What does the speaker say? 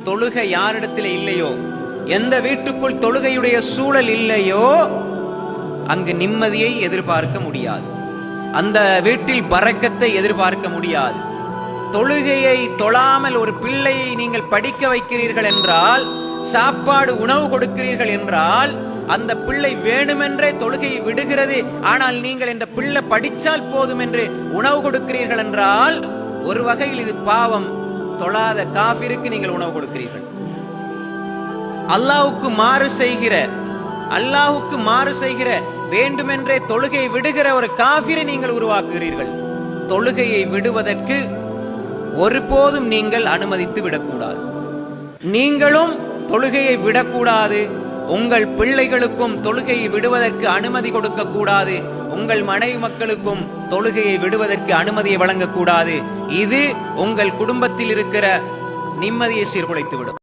தொழுகை யாரிடத்தில் இல்லையோ, எந்த வீட்டுக்குள் தொழுகையுடைய சூழல் இல்லையோ, அங்கு நிம்மதியை எதிர்பார்க்க முடியாது. அந்த வீட்டில் பரக்கத்தை எதிர்பார்க்க முடியாது. தொழுகையை தொழாமல் ஒரு பிள்ளையை நீங்கள் படிக்க வைக்கிறீர்கள் என்றால், சாப்பாடு உணவு கொடுக்கிறீர்கள் என்றால், அந்த பிள்ளை வேணுமென்றே தொழுகையை விடுகிறது. ஆனால் நீங்கள் இந்த பிள்ளை படிச்சால் போதும் என்று உணவு கொடுக்கிறீர்கள் என்றால், ஒரு வகையில் இது பாவம். தொழாத காஃபிருக்கு நீங்கள் உணவு கொடுக்கிறீர்கள். அல்லாஹ்வுக்கு மாறு செய்கிற வேண்டுமென்றே தொழுகையை விடுகிற ஒரு காஃபிரை நீங்கள் உருவாக்குகிறீர்கள். தொழுகையை விடுவதற்கு ஒருபோதும் நீங்கள் அனுமதித்து விடக்கூடாது. நீங்களும் தொழுகையை விடக்கூடாது. உங்கள் பிள்ளைகளுக்கும் தொழுகையை விடுவதற்கு அனுமதி கொடுக்க கூடாது. உங்கள் மனைவி மக்களுக்கும் தொழுகையை விடுவதற்கு அனுமதியை வழங்கக்கூடாது. இது உங்கள் குடும்பத்தில் இருக்கிற நிம்மதியை சீர்குலைத்துவிடும்.